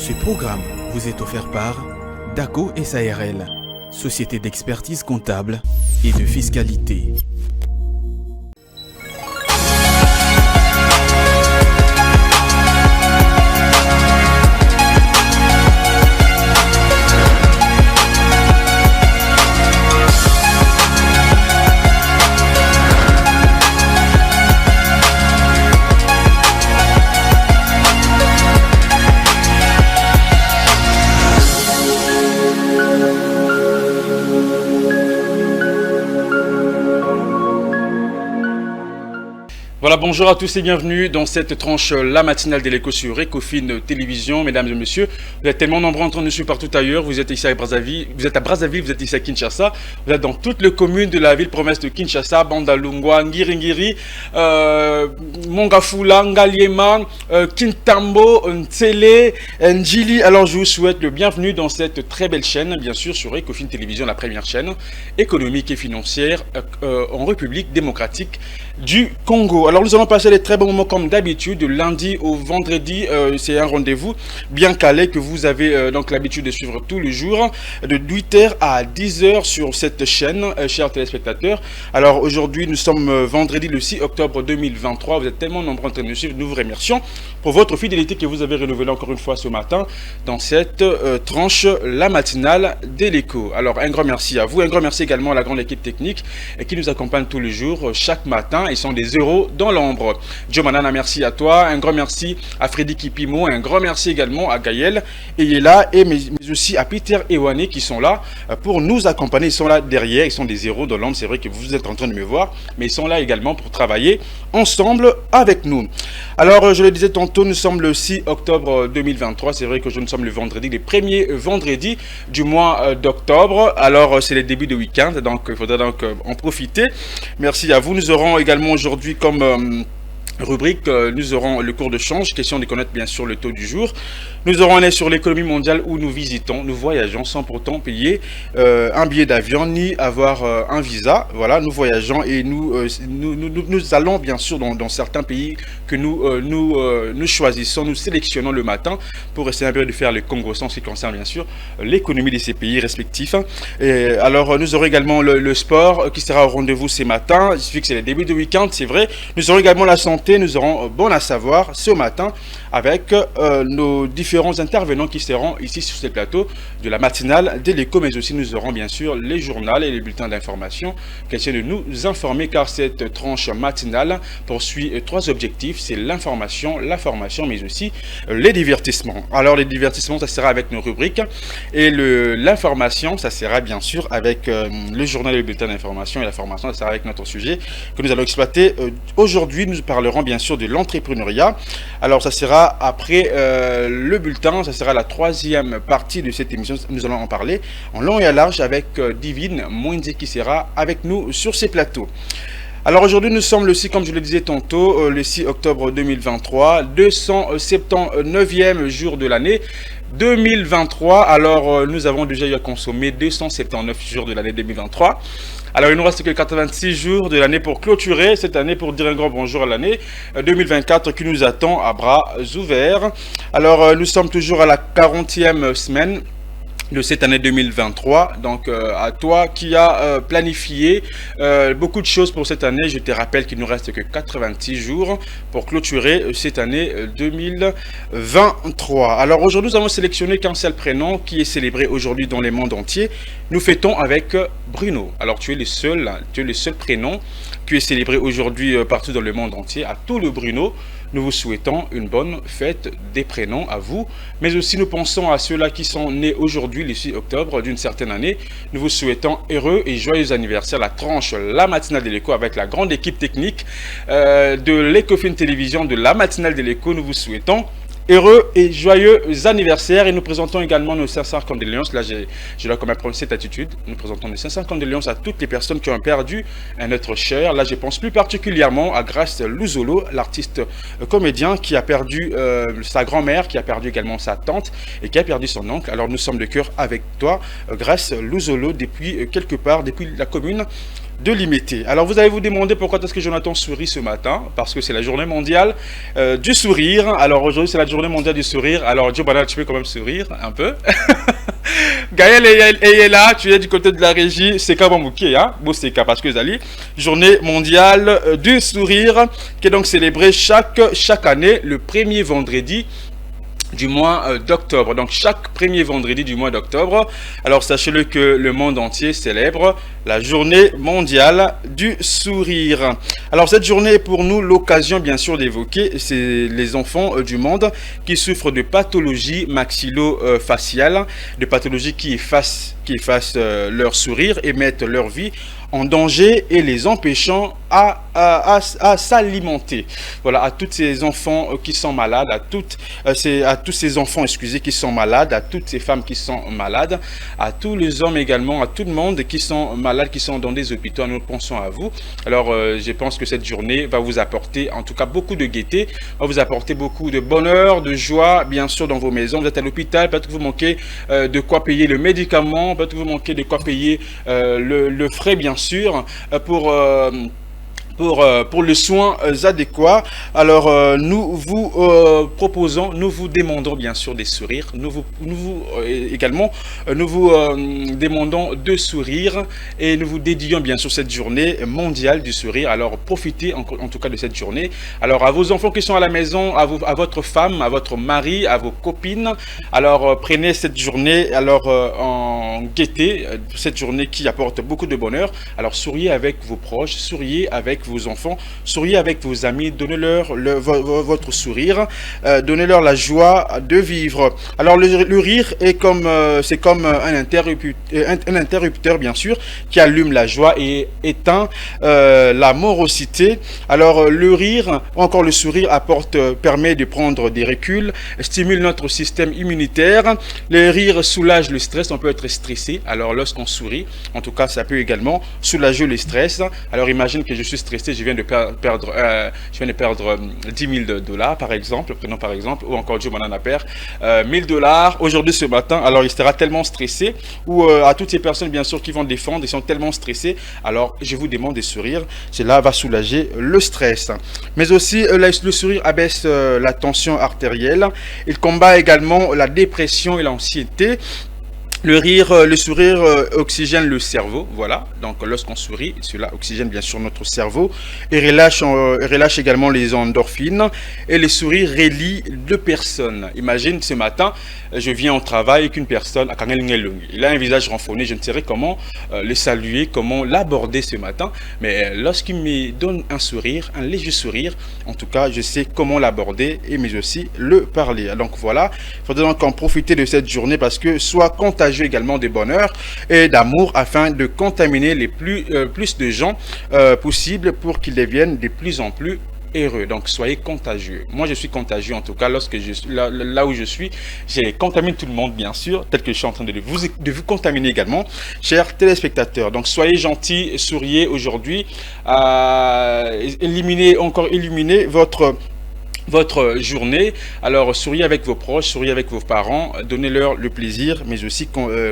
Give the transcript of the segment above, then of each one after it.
Ce programme vous est offert par DACO SARL, Société d'expertise comptable et de fiscalité. Voilà, bonjour à tous et bienvenue dans cette tranche la matinale de l'écho sur Ecofin Télévision. Mesdames et messieurs, vous êtes tellement nombreux en train de nous suivre partout ailleurs. Vous êtes ici à Brazzaville, vous êtes ici à Kinshasa. Vous êtes dans toutes les communes de la ville-province de Kinshasa, Bandalungwa, Ngiringiri, Mongafula, Ngaliema, Kintambo, Ntsele, Njili. Alors je vous souhaite le bienvenue dans cette très belle chaîne, bien sûr sur Ecofin Télévision, la première chaîne économique et financière en République démocratique du Congo. Alors nous allons passer des très bons moments comme d'habitude, de lundi au vendredi. C'est un rendez-vous bien calé que vous avez donc l'habitude de suivre tous les jours, de 8h à 10h sur cette chaîne, chers téléspectateurs. Alors aujourd'hui nous sommes vendredi le 6 octobre 2023. Vous êtes tellement nombreux en train de nous suivre. Nous vous remercions pour votre fidélité que vous avez renouvelée encore une fois ce matin dans cette tranche la matinale de l'écho. Alors un grand merci à vous, un grand merci également à la grande équipe technique qui nous accompagne tous les jours, chaque matin. Ils sont des héros dans l'ombre. Joe Manana, merci à toi. Un grand merci à Freddy Kipimo. Un grand merci également à Gaël Eyela et mais aussi à Peter Ewane qui sont là pour nous accompagner. Ils sont là derrière. Ils sont des héros dans l'ombre. C'est vrai que vous êtes en train de me voir, mais ils sont là également pour travailler ensemble avec nous. Alors, je le disais tantôt, nous sommes le 6 octobre 2023. C'est vrai que nous sommes le vendredi, le premier vendredi du mois d'octobre. Alors, c'est le début de week-end, donc il faudra donc en profiter. Merci à vous. Nous aurons également aujourd'hui comme rubrique, nous aurons le cours de change, question de connaître bien sûr le taux du jour. Nous aurons un œil sur l'économie mondiale où nous visitons, nous voyageons sans pourtant payer un billet d'avion ni avoir un visa. Voilà, nous voyageons et nous allons bien sûr dans certains pays que nous choisissons, nous sélectionnons le matin pour essayer un peu de faire le Congo en ce qui concerne bien sûr l'économie de ces pays respectifs. Et alors nous aurons également le sport qui sera au rendez-vous ce matin, vu que c'est le début du week-end, c'est vrai. Nous aurons également la santé. Nous aurons bon à savoir ce matin avec nos différents intervenants qui seront ici sur ce plateau de la matinale de l'écho, mais aussi nous aurons bien sûr les journaux et les bulletins d'information qui essaient de nous informer car cette tranche matinale poursuit trois objectifs, c'est l'information, la formation, mais aussi les divertissements. Alors les divertissements, ça sera avec nos rubriques et l'information, ça sera bien sûr avec le journal et le bulletin d'information, et la formation, ça sera avec notre sujet que nous allons exploiter aujourd'hui. Nous parlerons bien sûr de l'entrepreneuriat. Alors ça sera après le bulletin, ça sera la troisième partie de cette émission. Nous allons en parler en long et à large avec Divine Mwenze qui sera avec nous sur ces plateaux. Alors aujourd'hui nous sommes le 6, comme je le disais tantôt, le 6 octobre 2023, 279e jour de l'année 2023. Alors nous avons déjà eu à consommer 279 jours de l'année 2023. Alors il nous reste que 86 jours de l'année pour clôturer cette année, pour dire un grand bonjour à l'année 2024 qui nous attend à bras ouverts. Alors nous sommes toujours à la 40e semaine de cette année 2023, donc à toi qui as planifié beaucoup de choses pour cette année, je te rappelle qu'il ne nous reste que 86 jours pour clôturer cette année 2023. Alors aujourd'hui nous avons sélectionné qu'un seul prénom qui est célébré aujourd'hui dans le monde entier. Nous fêtons avec Bruno. Alors tu es le seul prénom qui est célébré aujourd'hui partout dans le monde entier. À tout le Bruno, nous vous souhaitons une bonne fête des prénoms à vous, mais aussi nous pensons à ceux-là qui sont nés aujourd'hui, le 6 octobre d'une certaine année. Nous vous souhaitons heureux et joyeux anniversaire. La tranche, la matinale de l'écho avec la grande équipe technique de l'Ecofin Télévision, de la matinale de l'écho. Nous vous souhaitons heureux et joyeux anniversaire. Et nous présentons également nos 500 condoléances. Là, je dois quand même prendre cette attitude. Nous présentons nos 500 condoléances à toutes les personnes qui ont perdu un être cher. Là, je pense plus particulièrement à Grace Luzolo, l'artiste comédien qui a perdu sa grand-mère, qui a perdu également sa tante et qui a perdu son oncle. Alors, nous sommes de cœur avec toi, Grace Luzolo, depuis quelque part, depuis la commune de l'imiter. Alors vous allez vous demander pourquoi est-ce que Jonathan sourit ce matin, parce que c'est la journée mondiale du sourire. Alors aujourd'hui c'est la journée mondiale du sourire. Alors Joe Banana, tu peux quand même sourire un peu. Gaël est là, tu es du côté de la régie, c'est Kabamouké, hein, Boseka, parce que Zali, journée mondiale du sourire, qui est donc célébrée chaque année, le premier vendredi du mois d'octobre. Donc chaque premier vendredi du mois d'octobre. Alors sachez-le que le monde entier célèbre la journée mondiale du sourire. Alors cette journée est pour nous l'occasion bien sûr d'évoquer les enfants du monde qui souffrent de pathologies maxillo-faciales, de pathologies qui effacent leur sourire et mettent leur vie en danger et les empêchant à s'alimenter. Voilà, à tous ces enfants qui sont malades, à tous ces enfants, excusez, qui sont malades, à toutes ces femmes qui sont malades, à tous les hommes également, à tout le monde qui sont malades, qui sont dans des hôpitaux, nous pensons à vous. Alors, je pense que cette journée va vous apporter, en tout cas, beaucoup de gaieté, va vous apporter beaucoup de bonheur, de joie, bien sûr, dans vos maisons. Vous êtes à l'hôpital, peut-être que vous manquez de quoi payer le médicament, peut-être que vous manquez de quoi payer le frais, bien sûr, pour le soin adéquat. Alors nous vous proposons, nous vous demandons bien sûr des sourires, nous vous demandons de sourire et nous vous dédions bien sûr cette journée mondiale du sourire. Alors profitez en tout cas de cette journée. Alors à vos enfants qui sont à la maison, à votre femme, à votre mari, à vos copines, alors prenez cette journée en gaieté, cette journée qui apporte beaucoup de bonheur. Alors souriez avec vos proches, souriez avec vos enfants, souriez avec vos amis, donnez-leur votre sourire, donnez-leur la joie de vivre. Alors le rire est c'est comme un interrupteur bien sûr qui allume la joie et éteint la morosité. Alors le rire, encore le sourire permet de prendre des reculs, stimule notre système immunitaire. Le rire soulage le stress, on peut être stressé. Alors lorsqu'on sourit, en tout cas ça peut également soulager le stress. Alors imagine que je suis stressé, je viens de perdre 10 000 dollars par exemple, prenons par exemple, ou encore Joe Banana perd 1000 dollars aujourd'hui ce matin. Alors il sera tellement stressé, ou à toutes ces personnes bien sûr qui vont défendre, ils sont tellement stressés. Alors je vous demande de sourire, cela va soulager le stress. Mais aussi le sourire abaisse la tension artérielle, il combat également la dépression et l'anxiété. Le sourire oxygène le cerveau, voilà. Donc lorsqu'on sourit, cela oxygène bien sûr notre cerveau et relâche également les endorphines. Et le sourire relie deux personnes. Imagine ce matin, je viens au travail avec une personne, il a un visage renfrogné, je ne saurais comment le saluer, comment l'aborder ce matin. Mais lorsqu'il me donne un sourire, un léger sourire, en tout cas, je sais comment l'aborder et mais aussi le parler. Donc voilà, il faudrait donc en profiter de cette journée parce que soit contagieux également de bonheur et d'amour afin de contaminer les plus de gens possible pour qu'ils deviennent de plus en plus heureux. Donc soyez contagieux. Moi je suis contagieux en tout cas lorsque je suis là où je suis, j'ai contamine tout le monde bien sûr, tel que je suis en train de vous contaminer également, chers téléspectateurs. Donc soyez gentils, souriez aujourd'hui, illuminez votre journée. Alors souriez avec vos proches, souriez avec vos parents, donnez-leur le plaisir, mais aussi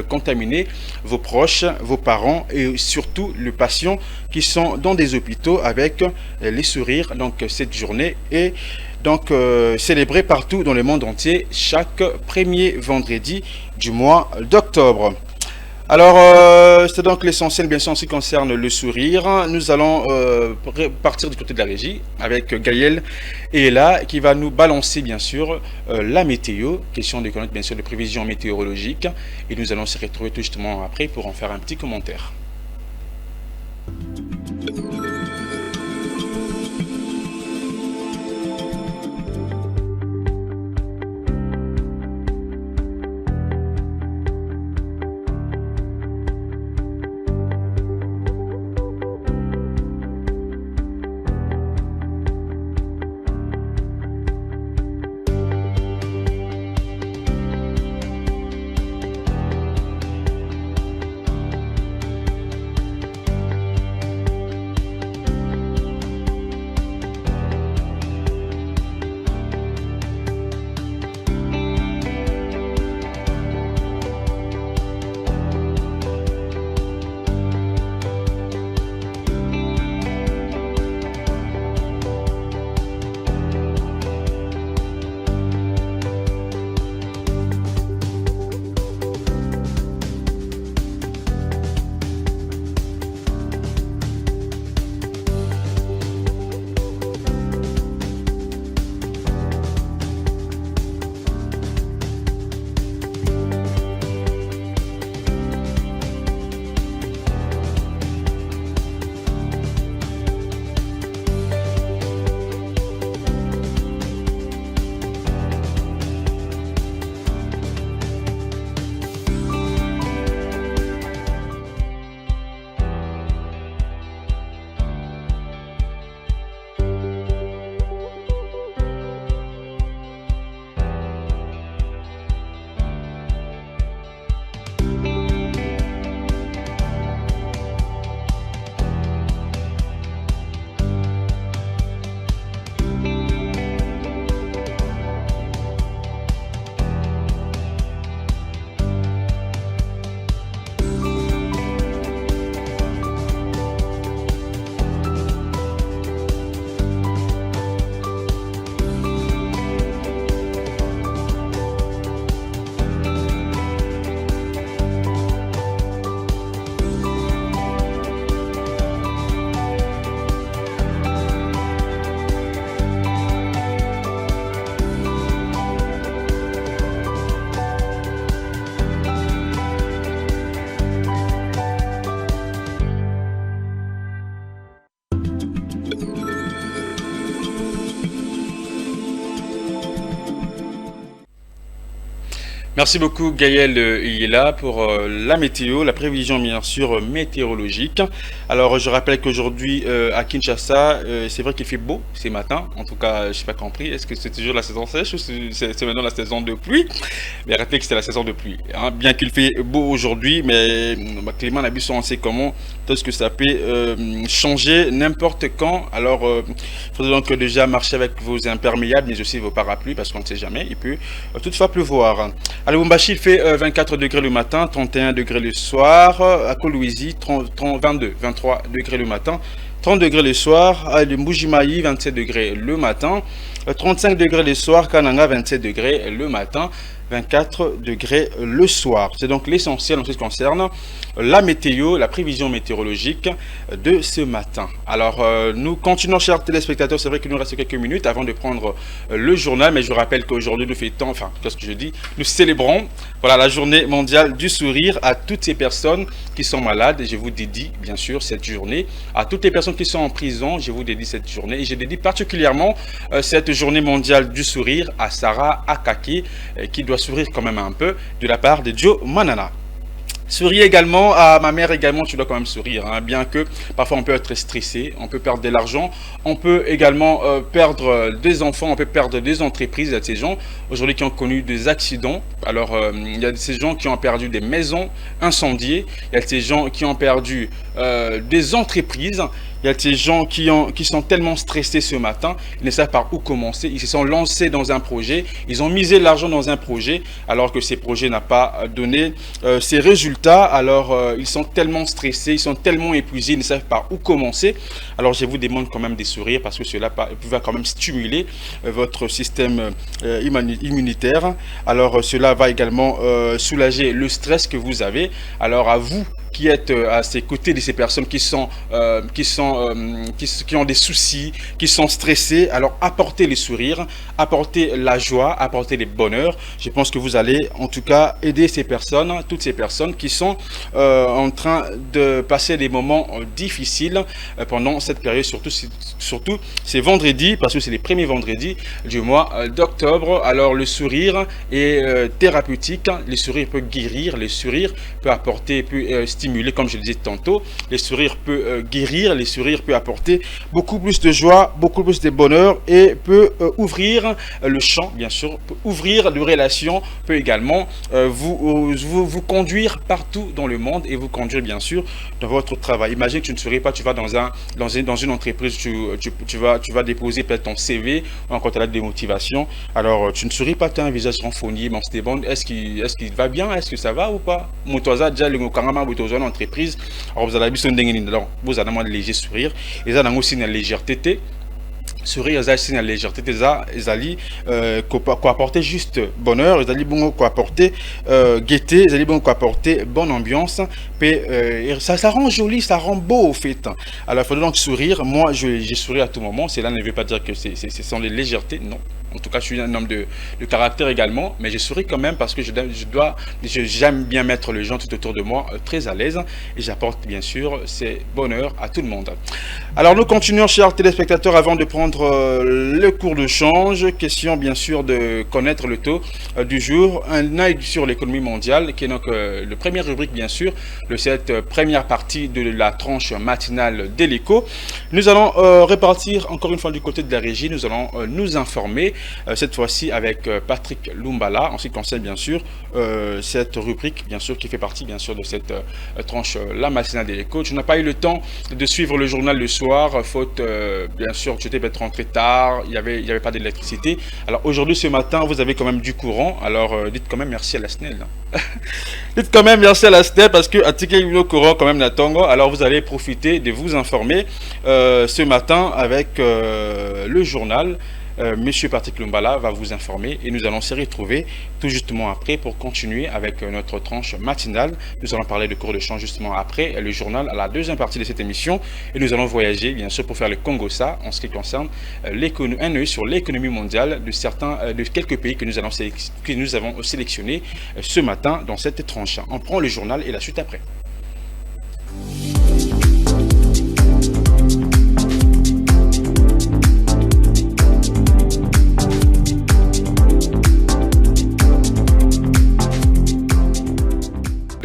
contaminez vos proches, vos parents et surtout les patients qui sont dans des hôpitaux avec les sourires. Donc cette journée est donc célébrée partout dans le monde entier chaque premier vendredi du mois d'octobre. Alors, c'est donc l'essentiel, bien sûr, en ce qui concerne le sourire. Nous allons partir du côté de la régie avec Gaël et là qui va nous balancer, bien sûr, la météo. Question de connaître, bien sûr, les prévisions météorologiques. Et nous allons se retrouver tout justement après pour en faire un petit commentaire. Merci beaucoup Gaël il est là pour la météo, la prévision bien sûr météorologique. Alors je rappelle qu'aujourd'hui à Kinshasa, c'est vrai qu'il fait beau ce matin, en tout cas je n'ai pas compris, est-ce que c'est toujours la saison sèche ou c'est maintenant la saison de pluie? Mais rappelez que c'est la saison de pluie, hein. Bien qu'il fait beau aujourd'hui, mais Clément Nabusson on sait comment, tout ce que ça peut changer n'importe quand. Alors il faudrait donc déjà marcher avec vos imperméables mais aussi vos parapluies parce qu'on ne sait jamais, il peut toutefois pleuvoir. À Lubumbashi, il fait 24 degrés le matin, 31 degrés le soir. À Kolwezi, 22, 23 degrés le matin, 30 degrés le soir. À Mbujimayi, 27 degrés le matin, 35 degrés le soir. Kananga, 27 degrés le matin, 24 degrés le soir. C'est donc l'essentiel en ce qui concerne la météo, la prévision météorologique de ce matin. Alors, nous continuons, chers téléspectateurs. C'est vrai qu'il nous reste quelques minutes avant de prendre le journal, mais je rappelle qu'aujourd'hui, nous fêtons, enfin, qu'est-ce que je dis? Nous célébrons, voilà, la journée mondiale du sourire à toutes ces personnes qui sont malades. Et je vous dédie, bien sûr, cette journée. À toutes les personnes qui sont en prison, je vous dédie cette journée. Et je dédie particulièrement cette journée mondiale du sourire à Sarah Akaki, qui doit sourire quand même un peu de la part de Joe Manana. Souriez également à ma mère également, tu dois quand même sourire, hein, bien que parfois on peut être stressé, on peut perdre de l'argent, on peut également perdre des enfants, on peut perdre des entreprises. Il y a ces gens aujourd'hui qui ont connu des accidents. Alors il y a ces gens qui ont perdu des maisons incendiées, il y a ces gens qui ont perdu des entreprises. Il y a ces gens qui sont tellement stressés ce matin, ils ne savent pas où commencer, ils se sont lancés dans un projet, ils ont misé l'argent dans un projet, alors que ces projets n'ont pas donné ces résultats. Alors ils sont tellement stressés, ils sont tellement épuisés, ils ne savent pas où commencer. Alors je vous demande quand même de sourire parce que cela va quand même stimuler votre système immunitaire. Alors cela va également soulager le stress que vous avez. Alors à vous qui êtes à ces côtés de ces personnes qui ont des soucis, qui sont stressés, alors apportez les sourires, apportez la joie, apportez les bonheurs. Je pense que vous allez en tout cas aider ces personnes, toutes ces personnes qui sont en train de passer des moments difficiles pendant cette période, surtout ces vendredis, parce que c'est les premiers vendredis du mois d'octobre. Alors le sourire est thérapeutique, le sourire peut guérir, le sourire peut apporter, peut stimuler, comme je le disais tantôt, les sourires peut guérir, les sourires peut apporter beaucoup plus de joie, beaucoup plus de bonheur et peut ouvrir le champ, bien sûr, peut ouvrir de relations, peut également vous conduire partout dans le monde et vous conduire bien sûr dans votre travail. Imagine que tu ne souris pas, tu vas dans une entreprise, tu vas déposer peut-être ton CV ou encore tu as des motivations. Alors tu ne souris pas, tu as un visage renfogné, mais c'était bon, est-ce qu'il va bien, est-ce que ça va ou pas? Motoza déjà le karama motoza entreprise. Alors vous allez vous allez un léger sourire et ça aussi une légèreté. Sourire, c'est une légèreté, ils allaient apporter juste bonheur, ils allaient bon apporter gaieté, ils allaient bon apporter bonne ambiance, ça rend joli, ça rend beau au fait. Alors il faut donc sourire. Moi, j'ai souri à tout moment. Cela ne veut pas dire que ce sont les légèretés, non. En tout cas, je suis un homme de caractère également, mais je souris quand même parce que j'aime bien mettre les gens tout autour de moi très à l'aise et j'apporte bien sûr ces bonheurs à tout le monde. Alors nous continuons, chers téléspectateurs, avant de prendre le cours de change. Question bien sûr de connaître le taux du jour. Un œil sur l'économie mondiale, qui est donc le première rubrique bien sûr de cette première partie de la tranche matinale de l'écho. Nous allons repartir encore une fois du côté de la régie. Nous allons nous informer. Cette fois-ci avec Patrick Lumbala, en ce qui concerne bien sûr cette rubrique bien sûr qui fait partie bien sûr de cette tranche la matinale de l'écho. Je n'ai pas eu le temps de suivre le journal le soir, faute bien sûr j'étais peut-être rentré tard, il y avait pas d'électricité. Alors aujourd'hui ce matin vous avez quand même du courant, alors dites quand même merci à la SNEL. Dites quand même merci à la SNEL parce que à le courant quand même Natongo, alors vous allez profiter de vous informer ce matin avec le journal. Monsieur Patrick Lumbala va vous informer et nous allons se retrouver tout justement après pour continuer avec notre tranche matinale. Nous allons parler de cours de change justement après le journal à la deuxième partie de cette émission et nous allons voyager bien sûr pour faire le Congo-Ça en ce qui concerne un œil sur l'économie mondiale de quelques pays que nous avons sélectionnés ce matin dans cette tranche. On prend le journal et la suite après.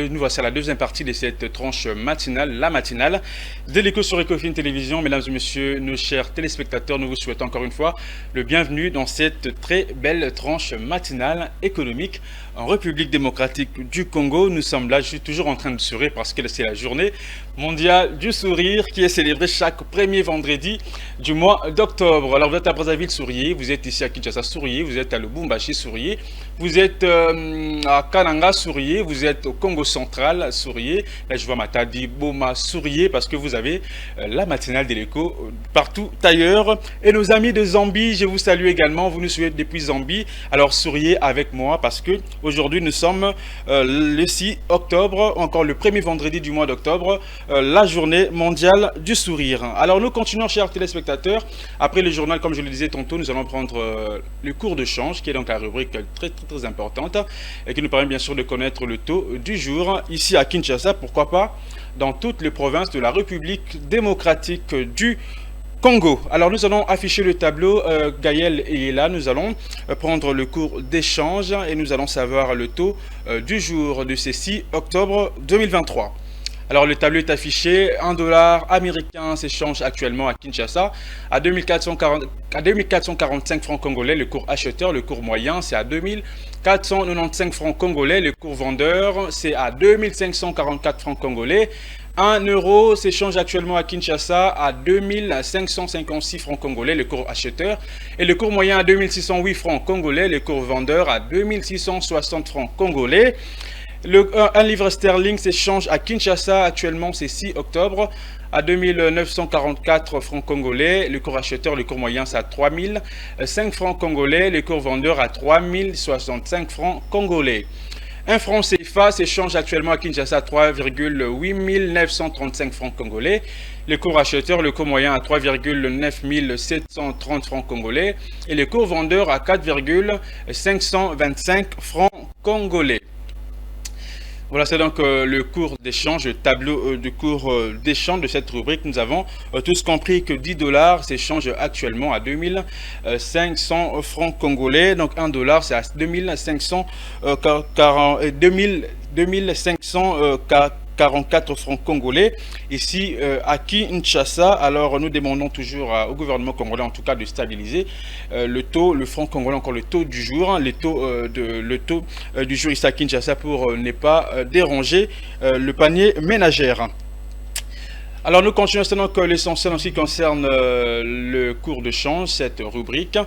nous voici à la deuxième partie de cette tranche matinale, la matinale de l'écho sur Ecofin Télévision. Mesdames et messieurs, nos chers téléspectateurs, nous vous souhaitons encore une fois le bienvenu dans cette très belle tranche matinale économique en République démocratique du Congo. Nous sommes là, je suis toujours en train de sourire parce que c'est la journée mondiale du sourire qui est célébrée chaque premier vendredi du mois d'octobre. Alors vous êtes à Brazzaville, souriez, vous êtes ici à Kinshasa, souriez, vous êtes à Lubumbashi, souriez, vous êtes à Kananga, souriez, vous êtes au Congo central, souriez. Là je vois Matadi, Boma, souriez parce que vous avez la matinale de l'écho partout ailleurs. Et nos amis de Zambie, je vous salue également, vous nous suivez depuis Zambie. Alors souriez avec moi parce que aujourd'hui nous sommes le 6 octobre, encore le premier vendredi du mois d'octobre, la journée mondiale du sourire. Alors nous continuons, chers téléspectateurs. Après le journal, comme je le disais tantôt, nous allons prendre le cours de change, qui est donc la rubrique très importante et qui nous permet bien sûr de connaître le taux du jour ici à Kinshasa, pourquoi pas dans toutes les provinces de la République démocratique du Congo. Alors nous allons afficher le tableau, Gaël est là, nous allons prendre le cours d'échange et nous allons savoir le taux du jour de ce 6 octobre 2023. Alors le tableau est affiché, $1 américain s'échange actuellement à Kinshasa à 2445 francs congolais, le cours acheteur, le cours moyen c'est à 2495 francs congolais, le cours vendeur c'est à 2544 francs congolais. 1 euro s'échange actuellement à Kinshasa à 2556 francs congolais, le cours acheteur, et le cours moyen à 2608 francs congolais, le cours vendeur à 2660 francs congolais. Un livre sterling s'échange à Kinshasa actuellement, c'est 6 octobre, à 2944 francs congolais. Le cours acheteur, le cours moyen, c'est à 3005 francs congolais. Le cours vendeur à 3065 francs congolais. Un franc CFA s'échange actuellement à Kinshasa à 3,8935 francs congolais. Le cours acheteur, le cours moyen à 3,9730 francs congolais. Et le cours vendeur à 4,525 francs congolais. Voilà, c'est donc le cours d'échange, le tableau de cours d'échange de cette rubrique. Nous avons tous compris que $10 s'échange actuellement à 2500 francs congolais. Donc $1 c'est à 2544 francs congolais ici à Kinshasa. Alors nous demandons toujours au gouvernement congolais en tout cas de stabiliser le taux, le franc congolais, encore le taux du jour, le taux du jour ici à Kinshasa pour ne pas déranger le panier ménagère. Alors nous continuons donc l'essentiel en ce qui concerne le cours de change, cette rubrique.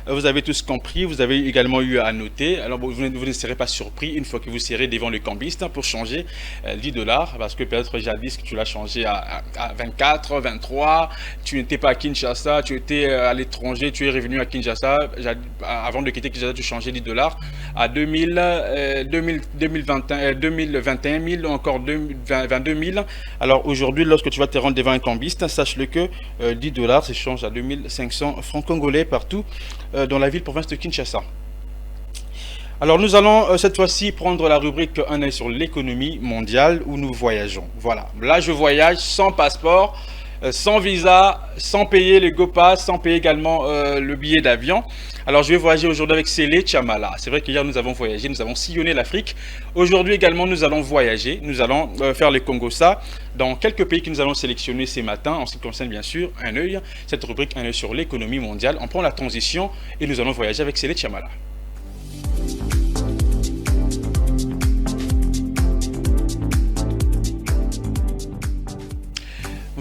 Vous avez tous compris, vous avez également eu à noter. Alors vous ne serez pas surpris une fois que vous serez devant le cambiste pour changer $10, parce que peut-être jadis que tu l'as changé à 24, 23, tu n'étais pas à Kinshasa, tu étais à l'étranger, tu es revenu à Kinshasa, avant de quitter Kinshasa tu changeais $10 à 2021 000 ou encore 22 000. Alors aujourd'hui, lorsque tu vas te rendre devant un cambiste, sache-le que $10 s'échange à 2500 francs congolais partout dans la ville-province de Kinshasa. Alors nous allons cette fois-ci prendre la rubrique un œil sur l'économie mondiale où nous voyageons. Voilà, là je voyage sans passeport, sans visa, sans payer le GoPass, sans payer également le billet d'avion. Alors je vais voyager aujourd'hui avec Sélé Chamala. C'est vrai qu'hier nous avons voyagé, nous avons sillonné l'Afrique. Aujourd'hui également nous allons voyager, nous allons faire le Congo-Ça dans quelques pays que nous allons sélectionner ce matin en ce qui concerne bien sûr un œil, cette rubrique un œil sur l'économie mondiale. On prend la transition et nous allons voyager avec Sélé Chamala.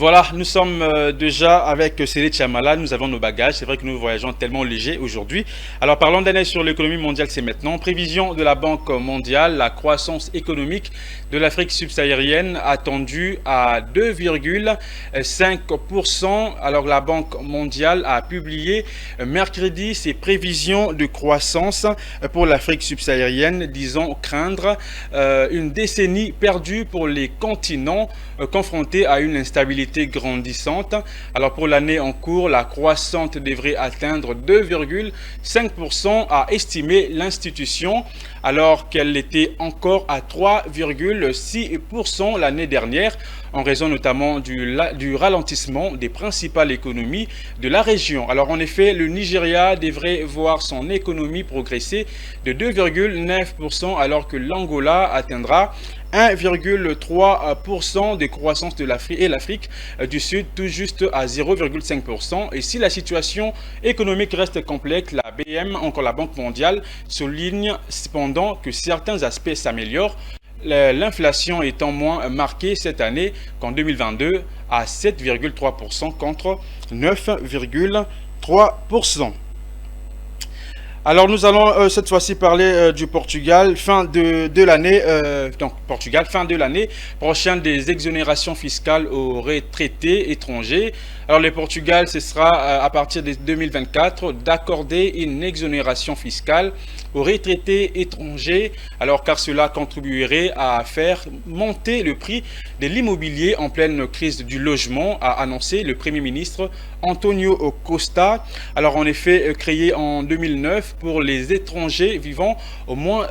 Voilà, nous sommes déjà avec Sélé Chamala, nous avons nos bagages, c'est vrai que nous voyageons tellement léger aujourd'hui. Alors parlons d'un œil sur l'économie mondiale, c'est maintenant. Prévision de la Banque mondiale, la croissance économique de l'Afrique subsaharienne attendue à 2,5%. Alors la Banque mondiale a publié mercredi ses prévisions de croissance pour l'Afrique subsaharienne, disons craindre une décennie perdue pour les continents confrontés à une instabilité grandissante. Alors pour l'année en cours, la croissance devrait atteindre 2,5%, a estimé l'institution, alors qu'elle était encore à 3,6% l'année dernière, en raison notamment du ralentissement des principales économies de la région. Alors en effet, le Nigeria devrait voir son économie progresser de 2,9%, alors que l'Angola atteindra 1,3% de croissance de l'Afrique et l'Afrique du Sud tout juste à 0,5%. Et si la situation économique reste complexe, la BM, encore la Banque mondiale, souligne cependant que certains aspects s'améliorent. L'inflation étant moins marquée cette année qu'en 2022 à 7,3% contre 9,3%. Alors nous allons cette fois-ci parler du Portugal, fin de l'année, donc Portugal, fin de l'année prochaine des exonérations fiscales aux retraités étrangers. Alors le Portugal, ce sera à partir de 2024 d'accorder une exonération fiscale aux retraités étrangers, alors car cela contribuerait à faire monter le prix de l'immobilier en pleine crise du logement, a annoncé le Premier ministre António Costa. Alors en effet, créé en 2009 pour les étrangers vivant au moins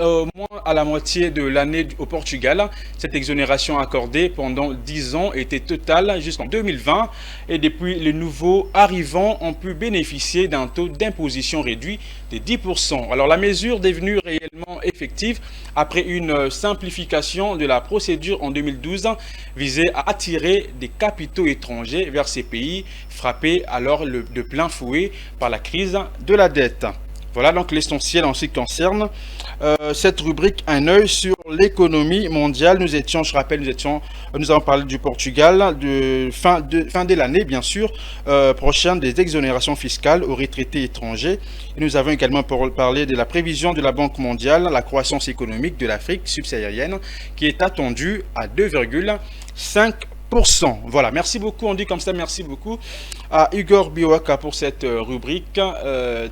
à la moitié de l'année au Portugal, cette exonération accordée pendant 10 ans était totale jusqu'en 2020 et depuis les nouveaux arrivants ont pu bénéficier d'un taux d'imposition réduit de 10%. Alors la mesure est devenue réellement effective après une simplification de la procédure en 2012 visait à attirer des capitaux étrangers vers ces pays frappés alors de plein fouet par la crise de la dette. Voilà donc l'essentiel en ce qui concerne cette rubrique Un œil sur l'économie mondiale. Nous étions, je rappelle, nous avons parlé du Portugal, de fin de l'année bien sûr, prochaine des exonérations fiscales aux retraités étrangers. Et nous avons également parlé de la prévision de la Banque mondiale, la croissance économique de l'Afrique subsaharienne qui est attendue à 2,5%. Voilà, merci beaucoup, on dit comme ça, merci beaucoup à Igor Biwaka pour cette rubrique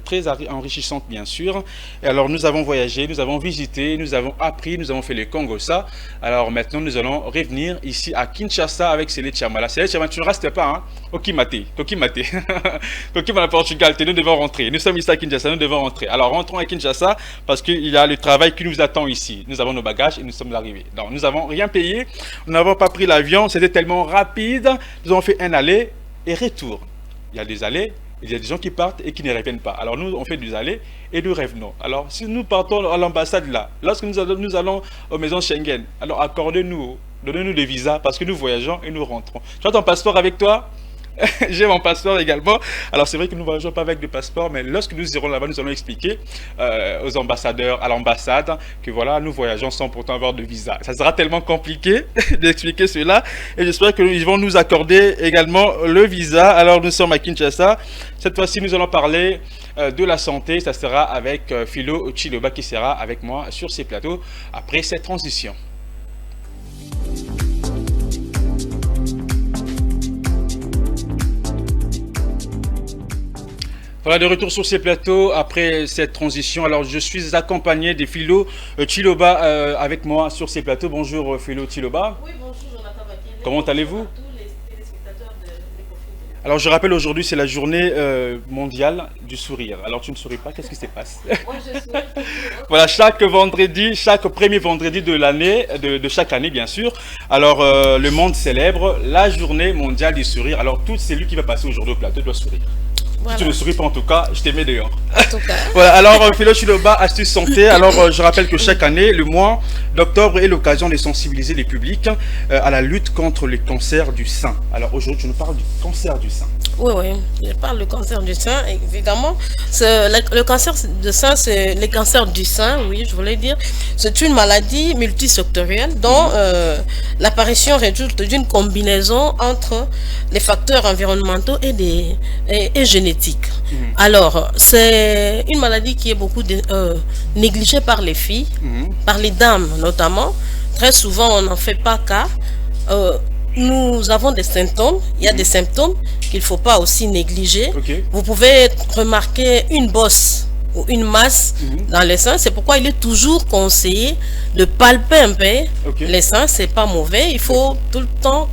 très enrichissante bien sûr. Et alors nous avons voyagé, nous avons visité, nous avons appris, nous avons fait le Congo-Ça. Alors maintenant nous allons revenir ici à Kinshasa avec Célé Chamala. Célé Chamala, tu ne restes pas, hein? Tokimate. Tokimate, Portugal, nous devons rentrer. Nous sommes ici à Kinshasa, nous devons rentrer. Alors rentrons à Kinshasa parce qu'il y a le travail qui nous attend ici. Nous avons nos bagages et nous sommes arrivés. Donc nous n'avons rien payé, nous n'avons pas pris l'avion, c'était tellement rapide. Nous avons fait un aller et retour. Il y a des allées, il y a des gens qui partent et qui ne reviennent pas. Alors nous, on fait des allées et nous revenons. Alors si nous partons à l'ambassade là, lorsque nous allons aux maisons Schengen, alors accordez-nous, donnez-nous des visas parce que nous voyageons et nous rentrons. Tu as ton passeport avec toi? J'ai mon passeport également. Alors c'est vrai que nous ne voyageons pas avec de passeport, mais lorsque nous irons là-bas, nous allons expliquer aux ambassadeurs, à l'ambassade, que voilà, nous voyageons sans pourtant avoir de visa. Ça sera tellement compliqué d'expliquer cela, et j'espère qu'ils vont nous accorder également le visa. Alors nous sommes à Kinshasa. Cette fois-ci, nous allons parler de la santé. Ça sera avec Philo Chiloba qui sera avec moi sur ces plateaux après cette transition. Voilà, de retour sur ces plateaux après cette transition. Alors, je suis accompagné de Philo Chiloba avec moi sur ces plateaux. Bonjour Philo Chiloba. Oui, bonjour Jonathan Bakele. Comment allez-vous? Bonjour à tous les téléspectateurs de l'Ecofin. Alors, je rappelle aujourd'hui, c'est la journée mondiale du sourire. Alors, tu ne souris pas, qu'est-ce qui se passe? Moi, je souris toujours. Voilà, chaque premier vendredi de l'année, de chaque année bien sûr. Alors, le monde célèbre la journée mondiale du sourire. Alors, tout celui qui va passer aujourd'hui au plateau doit sourire. Voilà. Si tu ne souris pas en tout cas, je te mets dehors. En tout cas. Voilà, alors Philo Chiloba, astuce santé. Alors je rappelle que chaque année, le mois d'octobre est l'occasion de sensibiliser les publics à la lutte contre le cancer du sein. Alors aujourd'hui, je nous parle du cancer du sein. Oui, je parle du cancer du sein, évidemment. Le cancer du sein, c'est le cancer du sein, oui, je voulais dire. C'est une maladie multisectorielle dont l'apparition résulte d'une combinaison entre les facteurs environnementaux et génétiques. Alors, c'est une maladie qui est beaucoup négligée par les filles, par les dames notamment. Très souvent, on n'en fait pas cas. Nous avons des symptômes, il y a des symptômes qu'il ne faut pas aussi négliger. Vous pouvez remarquer une bosse ou une masse dans les seins, c'est pourquoi il est toujours conseillé de palper un peu les seins, c'est pas mauvais, il faut tout le temps,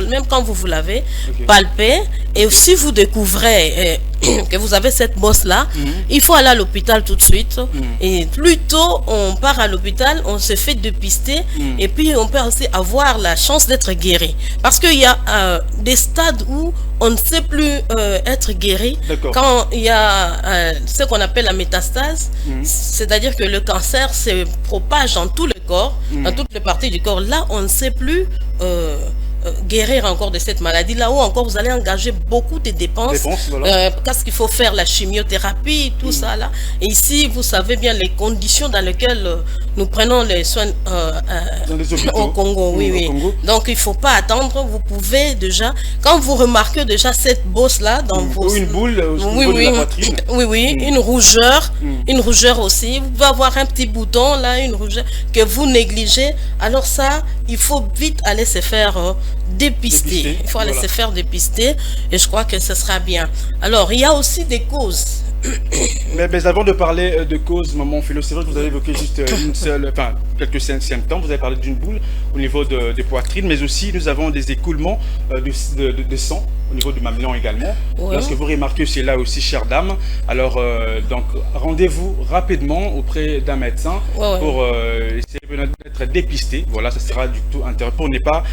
même quand vous lavez, palper, et si vous découvrez que vous avez cette bosse là, il faut aller à l'hôpital tout de suite, et plus tôt on part à l'hôpital, on se fait dépister, et puis on peut aussi avoir la chance d'être guéri, parce qu'il y a des stades où on ne sait plus être guéri quand il y a ce qu'on appelle la métastase, c'est-à-dire que le cancer se propage dans tout le corps, dans toutes les parties du corps. Là, on ne sait plus guérir encore de cette maladie. Là où encore vous allez engager beaucoup de dépenses, voilà. Parce qu'il faut faire la chimiothérapie, tout ça là. Et ici, vous savez bien les conditions dans lesquelles nous prenons les soins dans les hôpitaux, au Congo. Oui, oui. Congo. Donc il ne faut pas attendre. Vous pouvez déjà, quand vous remarquez déjà cette bosse là dans vos... Ou une boule au niveau de la poitrine. Oui, oui. Une rougeur aussi. Vous pouvez avoir un petit bouton là, une rougeur que vous négligez. Alors ça, il faut vite aller se faire dépister. Il faut aller se faire dépister et je crois que ce sera bien. Alors, il y a aussi des causes. Mais avant de parler de causes, maman Philo, c'est vrai que vous avez évoqué juste quelques symptômes. Vous avez parlé d'une boule au niveau de poitrine, mais aussi nous avons des écoulements de sang au niveau du mamelon également. Ouais. Lorsque vous remarquez c'est là aussi, chère dame, alors donc rendez-vous rapidement auprès d'un médecin pour essayer d'être dépisté. Voilà, ça sera du tout intéressant pour ne pas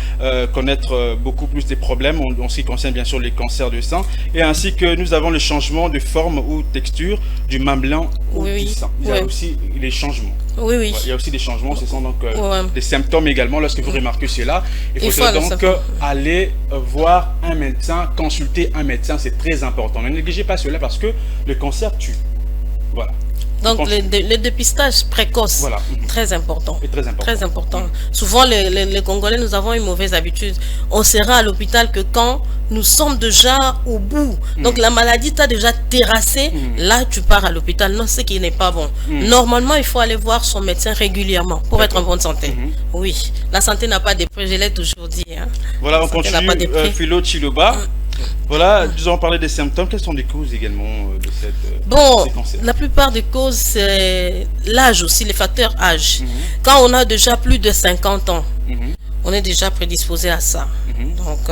connaître beaucoup plus des problèmes en ce qui concerne bien sûr les cancers du sein, et ainsi que nous avons le changement de forme ou texture du mamelon ou du sein. Il y a aussi les changements. Oui, oui. Il y a aussi des changements, ce sont donc des symptômes également. Lorsque vous remarquez cela, il faut donc aller voir un médecin, consulter un médecin, c'est très important. Ne négligez pas cela parce que le cancer tue. Voilà. Donc le dépistage précoce, très important. Et très important. Très important. Souvent les Congolais, nous avons une mauvaise habitude. On sera à l'hôpital que quand nous sommes déjà au bout. Donc la maladie t'a déjà terrassé, là tu pars à l'hôpital. Non, ce qui n'est pas bon. Normalement, il faut aller voir son médecin régulièrement pour être en bonne santé. Oui, la santé n'a pas de prix, je l'ai toujours dit. Hein. Voilà, on continue. Philo Chiloba. Voilà, nous allons parler des symptômes. Quelles sont les causes également de ces cancers? La plupart des causes, c'est l'âge aussi, les facteurs âge. Quand on a déjà plus de 50 ans, on est déjà prédisposé à ça. Donc,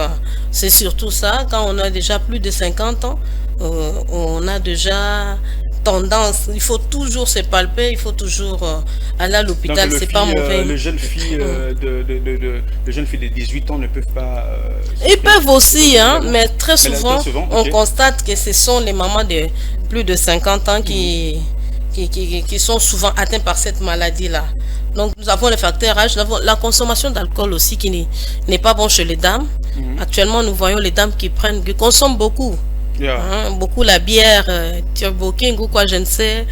c'est surtout ça. Quand on a déjà plus de 50 ans, on a déjà tendance, il faut toujours se palper, il faut toujours aller à l'hôpital, c'est pas mauvais. Les jeunes filles de 18 ans ne peuvent pas... Ils peuvent aussi, hein, mais très souvent, on constate que ce sont les mamans de plus de 50 ans qui sont souvent atteints par cette maladie-là. Donc nous avons les facteurs âge, nous avons la consommation d'alcool aussi qui n'est pas bon chez les dames. Actuellement, nous voyons les dames qui consomment beaucoup. Beaucoup la bière, Turbo King ou quoi, je ne sais.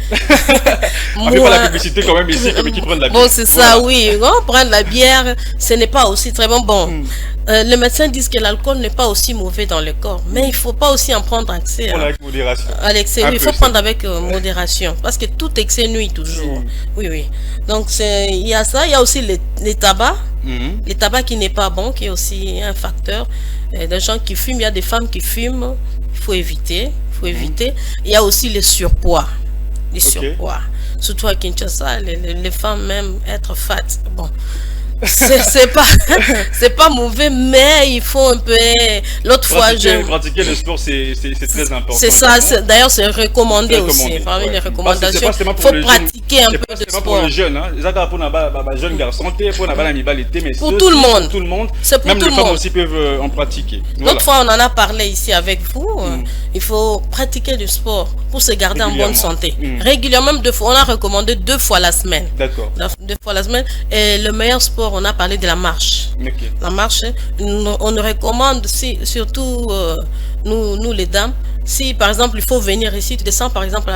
On fait pas la publicité quand même ici, comme qui prennent la bière. Bon, c'est ça, oui. Prendre la bière, ce n'est pas aussi très bon. Bon, les médecins disent que l'alcool n'est pas aussi mauvais dans le corps, mais il ne faut pas aussi en prendre accès. Avec modération. Il faut prendre avec modération, parce que tout excès nuit toujours. Oui, oui. Donc, il y a ça. Il y a aussi les tabacs. Les tabacs qui n'est pas bon, qui est aussi un facteur. Des gens qui fument, il y a des femmes qui fument. Il faut éviter. Il y a aussi les surpoids. Surpoids. Surtout à Kinshasa, les femmes même être fat. Bon. C'est pas mauvais, mais il faut un peu. L'autre fois, pratiquer le sport, c'est très important. C'est ça, d'ailleurs, c'est recommandé aussi. Parmi les recommandations, il faut pratiquer un peu de sport. C'est pas pour les jeunes, hein. Les jeunes garçons, pour tout le monde. Tout le monde. Même les femmes aussi peuvent en pratiquer. L'autre fois, on en a parlé ici avec vous. Il faut pratiquer du sport pour se garder en bonne santé. Régulièrement, même 2 fois. On a recommandé 2 fois la semaine. D'accord. 2 fois la semaine. Et le meilleur sport, on a parlé de la marche. La marche, on nous recommande, surtout nous les dames, si par exemple il faut venir ici, tu descends par exemple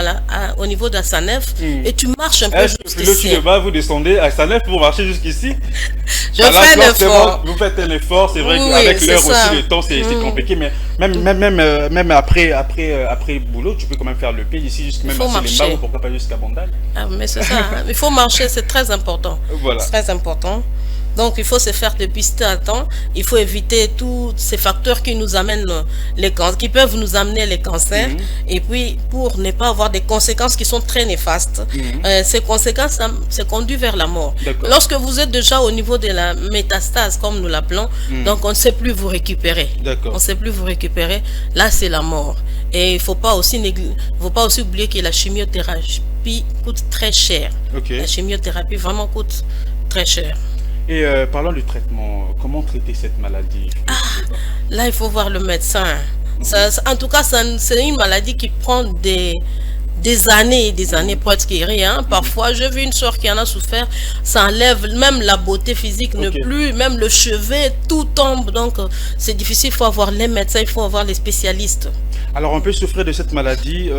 au niveau de la Sanef et tu marches un peu jusqu'ici. Vous descendez à Sanef pour marcher jusqu'ici? Je fais un effort. Vous faites un effort, c'est vrai qu'avec l'heure aussi, le temps c'est compliqué, mais même après le boulot, tu peux quand même faire le pied ici, même à Sélémba ou pourquoi pas jusqu'à Bandal. Mais c'est ça, il faut marcher, c'est très important. Voilà. C'est très important. Donc, il faut se faire dépister à temps. Il faut éviter tous ces facteurs qui nous amènent qui peuvent nous amener les cancers. Et puis, pour ne pas avoir des conséquences qui sont très néfastes. Ces conséquences, ça conduit vers la mort. Lorsque vous êtes déjà au niveau de la métastase, comme nous l'appelons, donc on ne sait plus vous récupérer. On ne sait plus vous récupérer. Là, c'est la mort. Et il ne faut pas aussi oublier que la chimiothérapie coûte très cher. La chimiothérapie vraiment coûte très cher. Et parlons du traitement, comment traiter cette maladie? Là, il faut voir le médecin. En tout cas, c'est une maladie qui prend des des années et des années pour être guéri. Hein. Parfois, j'ai vu une soeur qui en a souffert, ça enlève même la beauté physique, ne plus, même le cheveu, tout tombe. Donc, c'est difficile, il faut avoir les médecins, il faut avoir les spécialistes. Alors, on peut souffrir de cette maladie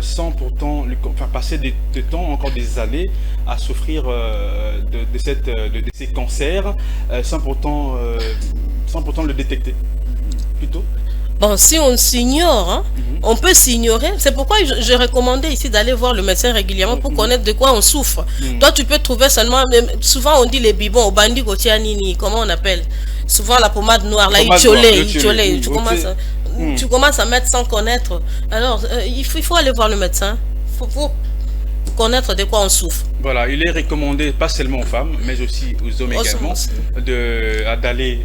sans pourtant passer des temps, encore des années, à souffrir de ces cancers, sans pourtant le détecter, plutôt. Bon, si on s'ignore, hein, on peut s'ignorer. C'est pourquoi je recommandais ici d'aller voir le médecin régulièrement pour connaître de quoi on souffre. Toi, tu peux trouver seulement... Souvent, on dit les bibons, au bandi gotianini, comment on appelle? Souvent, la pommade noire, la itcholé. Tu commences à mettre sans connaître. Alors, il faut aller voir le médecin. Il faut connaître de quoi on souffre. Voilà, il est recommandé, pas seulement aux femmes, mais aussi aux hommes également,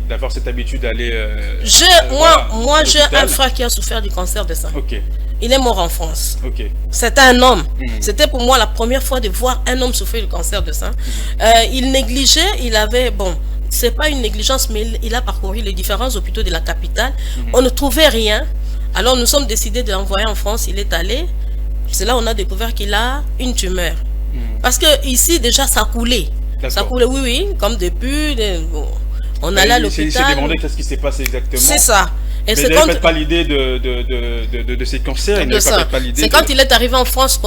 d'avoir cette habitude d'aller... moi j'ai un frère qui a souffert du cancer de sein. Ok. Il est mort en France. Ok. C'était un homme. C'était pour moi la première fois de voir un homme souffrir du cancer de sein. Il négligeait, il avait... Bon, c'est pas une négligence, mais il a parcouru les différents hôpitaux de la capitale. On ne trouvait rien. Alors nous sommes décidés de l'envoyer en France. Il est allé. C'est là où on a découvert qu'il a une tumeur. Parce que ici déjà ça coulait. Ça coulait, oui, comme depuis. On allait à l'hôpital. Il s'est demandé qu'est-ce qui s'est passé exactement. C'est ça. Et mais il n'avait pas l'idée de ces cancers. C'est quand il est arrivé en France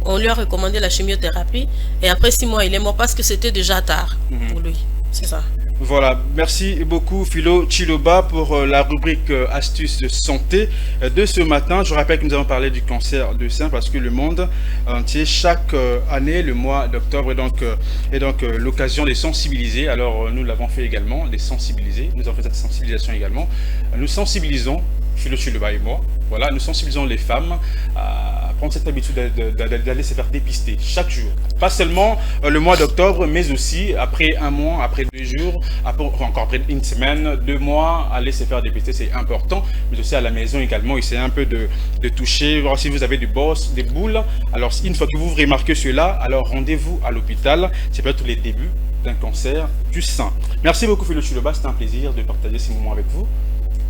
on lui a recommandé la chimiothérapie. Et après 6 mois, il est mort parce que c'était déjà tard pour lui. C'est ça. Voilà, merci beaucoup Philo Chiloba pour la rubrique astuces de santé de ce matin. Je rappelle que nous allons parler du cancer du sein parce que le monde entier, chaque année, le mois d'octobre est donc l'occasion de sensibiliser. Alors nous l'avons fait également, de sensibiliser. Nous avons fait cette sensibilisation également. Nous sensibilisons, Philo Chiloba et moi, voilà, nous sensibilisons les femmes à prendre cette habitude d'aller se faire dépister chaque jour. Pas seulement le mois d'octobre, mais aussi après 1 mois, après 2 jours, encore après 1 semaine, 2 mois, aller se faire dépister, c'est important. Mais aussi à la maison également, essayer un peu de toucher, voir si vous avez des bosses, des boules. Alors une fois que vous remarquez cela, alors rendez-vous à l'hôpital. C'est peut-être les débuts d'un cancer du sein. Merci beaucoup Philo Chiloba, c'était un plaisir de partager ces moments avec vous.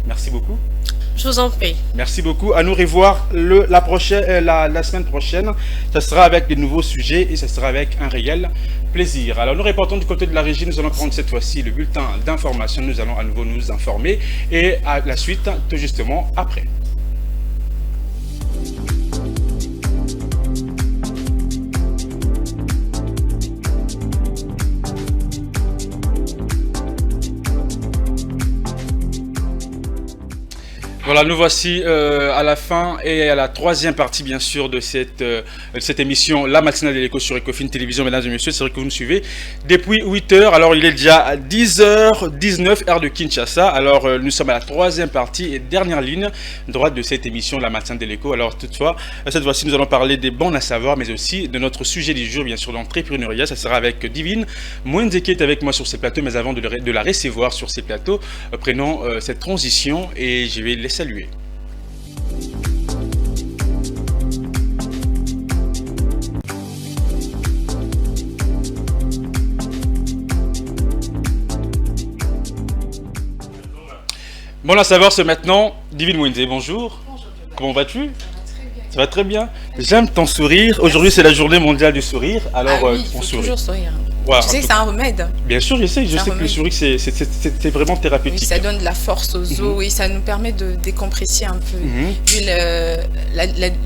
Merci beaucoup. Je vous en prie. Merci beaucoup. À nous revoir la semaine prochaine. Ce sera avec de nouveaux sujets et ce sera avec un réel plaisir. Alors nous reportons du côté de la régie. Nous allons prendre cette fois-ci le bulletin d'information. Nous allons à nouveau nous informer et à la suite, tout justement après. Voilà, nous voici à la fin et à la 3e partie, bien sûr, de cette émission, la matinale de l'écho sur Ecofin Télévision. Mesdames et messieurs, c'est vrai que vous nous suivez depuis 8 heures. Alors, il est déjà à 10h19, heure de Kinshasa. Alors, nous sommes à la 3e partie et dernière ligne droite de cette émission, la matinale de l'écho. Alors, toutefois, cette fois-ci, nous allons parler des bons à savoir, mais aussi de notre sujet du jour, bien sûr, d'entrepreneuriat. Ça sera avec Divine Mwende qui est avec moi sur ces plateaux, mais avant de la recevoir sur ces plateaux, prenons cette transition et je vais les saluer. Bon à savoir, c'est maintenant Divine Mwende. Bonjour. Bonjour. Comment vas-tu? Ça va très bien. Ça va très bien. J'aime ton sourire. Aujourd'hui, c'est la journée mondiale du sourire. Alors, oui, on faut sourit. toujours sourire. Voilà, Tu sais que c'est un remède. Bien sûr, je sais que le sourire, c'est vraiment thérapeutique. Oui, ça donne de la force aux os, oui, ça nous permet de décompresser un peu. Vu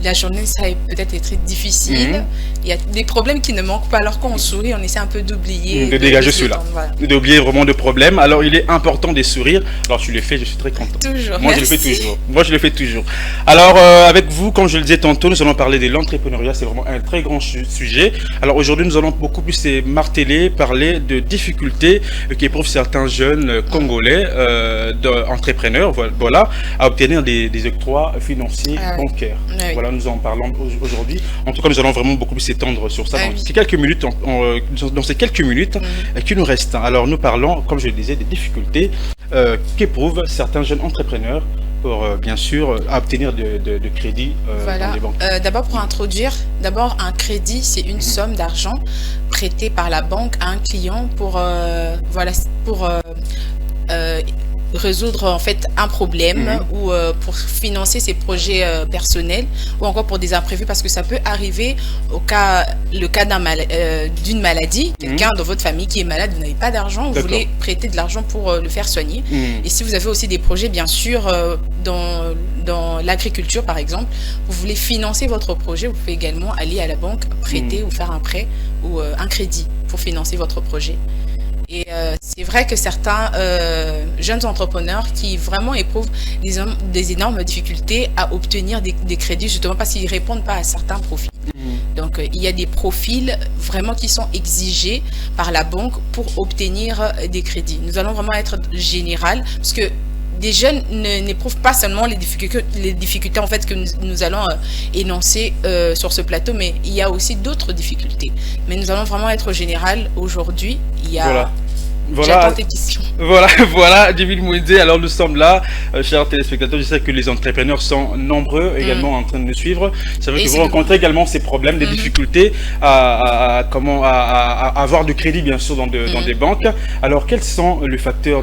la journée, ça a peut-être été difficile. Il y a des problèmes qui ne manquent pas. Alors quand on sourit, on essaie un peu d'oublier. De dégager ceux-là. Voilà. D'oublier vraiment de problèmes. Alors, il est important de sourire. Alors, tu le fais, je suis très content. Toujours. Moi, Merci. je le fais toujours. Moi, je le fais toujours. Alors, avec vous, comme je le disais tantôt, nous allons parler de l'entrepreneuriat. C'est vraiment un très grand sujet. Alors, aujourd'hui, nous allons beaucoup plus marteler, parler de difficultés qu'éprouvent certains jeunes Congolais entrepreneurs, voilà, à obtenir des octrois financiers bancaires. Oui. Voilà, nous en parlons aujourd'hui. En tout cas, nous allons vraiment beaucoup plus s'étendre sur ça dans oui. ces quelques minutes, dans ces quelques minutes qui nous restent. Alors, nous parlons, comme je le disais, des difficultés qu'éprouvent certains jeunes entrepreneurs pour, bien sûr, obtenir de crédits dans les banques. D'abord, pour introduire, un crédit, c'est une somme d'argent prêtée par la banque à un client pour résoudre en fait un problème ou pour financer ses projets personnels ou encore pour des imprévus, parce que ça peut arriver le cas d'une maladie, quelqu'un dans votre famille qui est malade, vous n'avez pas d'argent, vous voulez prêter de l'argent pour le faire soigner. Et si vous avez aussi des projets bien sûr dans l'agriculture par exemple, vous voulez financer votre projet, vous pouvez également aller à la banque prêter ou faire un prêt ou un crédit pour financer votre projet. Et c'est vrai que certains jeunes entrepreneurs qui vraiment éprouvent des énormes difficultés à obtenir des crédits, justement parce qu'ils ne répondent pas à certains profils. Donc il y a des profils vraiment qui sont exigés par la banque pour obtenir des crédits. Nous allons vraiment être général, parce que des jeunes n'éprouvent pas seulement les difficultés en fait que nous allons énoncer sur ce plateau, mais il y a aussi d'autres difficultés. Mais nous allons vraiment être général aujourd'hui. Il y a... J'attends tes questions. Voilà, David Mouédé. Alors nous sommes là, chers téléspectateurs. Je sais que les entrepreneurs sont nombreux également en train de nous suivre. C'est vrai que vous rencontrez également ces problèmes, des difficultés à avoir du crédit bien sûr dans des banques. Alors quels sont les facteurs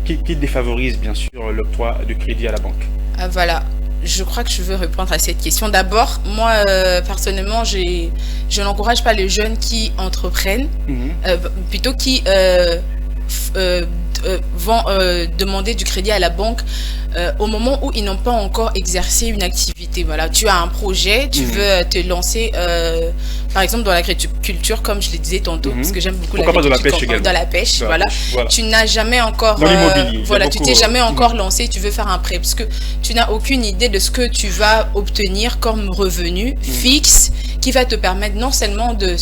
qui défavorisent bien sûr l'octroi de crédit à la banque? Voilà. Je crois que je veux répondre à cette question. D'abord, moi, personnellement, je n'encourage pas les jeunes qui entreprennent, plutôt qui vont demander du crédit à la banque au moment où ils n'ont pas encore exercé une activité. Voilà, tu as un projet, tu veux te lancer, par exemple dans l'agriculture, comme je le disais tantôt, parce que j'aime beaucoup l'agriculture. Dans la pêche, voilà. Tu n'as jamais encore, tu t'es jamais encore lancé, tu veux faire un prêt, parce que tu n'as aucune idée de ce que tu vas obtenir comme revenu fixe qui va te permettre non seulement de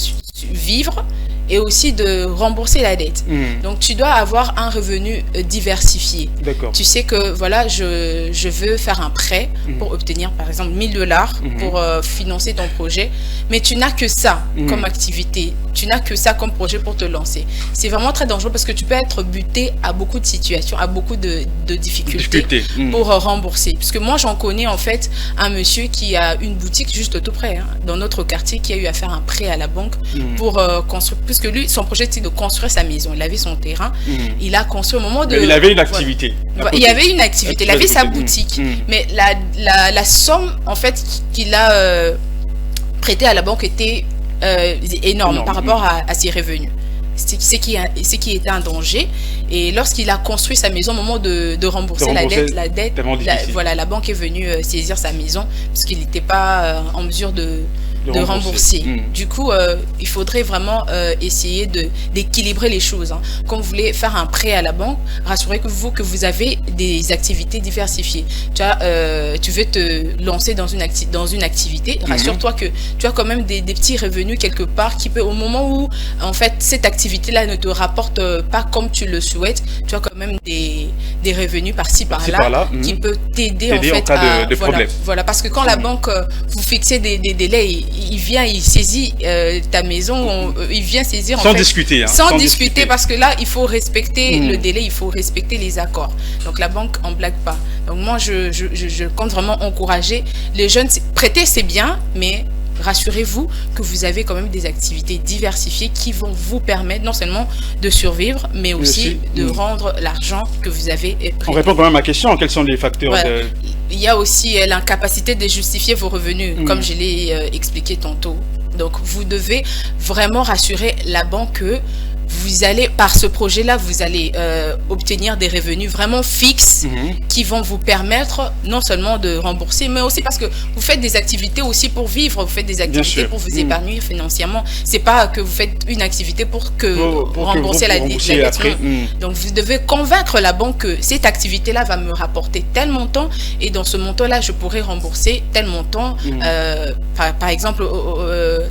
vivre, et aussi de rembourser la dette. Donc tu dois avoir un revenu diversifié. Tu sais que voilà, je veux faire un prêt pour obtenir par exemple $1000 pour financer ton projet, mais tu n'as que ça comme activité, tu n'as que ça comme projet pour te lancer. C'est vraiment très dangereux parce que tu peux être buté à beaucoup de situations, à beaucoup de difficultés pour rembourser. Parce que moi j'en connais en fait un monsieur qui a une boutique juste tout près, dans notre quartier, qui a eu à faire un prêt à la banque pour construire. Puisque lui, son projet c'était de construire sa maison. Il avait son terrain. Il a construit au moment de... Mais il avait une activité. Il avait une activité. Il avait sa boutique. Mais la somme, en fait, qu'il a prêtée à la banque était énorme par rapport à ses revenus. C'est qui était un danger. Et lorsqu'il a construit sa maison, au moment de rembourser la dette, la banque est venue saisir sa maison parce qu'il n'était pas en mesure de rembourser. Du coup, il faudrait vraiment essayer d'équilibrer les choses. Quand vous voulez faire un prêt à la banque, rassurez-vous que vous avez des activités diversifiées. Tu veux te lancer dans une activité, rassure-toi que tu as quand même des petits revenus quelque part qui peut, au moment où en fait cette activité-là ne te rapporte pas comme tu le souhaites, tu as quand même des revenus par-ci par-là qui peut t'aider en fait cas de problème. Voilà, parce que quand la banque vous fixez des délais, il vient, il saisit ta maison, il vient saisir sans discuter. Sans discuter, parce que là, il faut respecter le délai, il faut respecter les accords. Donc la banque en blague pas. Donc moi, je compte vraiment encourager les jeunes. Prêter, c'est bien, mais rassurez-vous que vous avez quand même des activités diversifiées qui vont vous permettre non seulement de survivre, mais aussi de rendre l'argent que vous avez prêté. On répond quand même à ma question. Quels sont les facteurs Il y a aussi l'incapacité de justifier vos revenus, comme je l'ai expliqué tantôt. Donc, vous devez vraiment rassurer la banque que vous allez, par ce projet-là, vous allez obtenir des revenus vraiment fixes qui vont vous permettre non seulement de rembourser, mais aussi parce que vous faites des activités aussi pour vivre, vous faites des activités pour vous épanouir financièrement. C'est pas que vous faites une activité pour rembourser la dette. Donc, vous devez convaincre la banque que cette activité-là va me rapporter tel montant et dans ce montant-là, je pourrai rembourser tel montant, par exemple,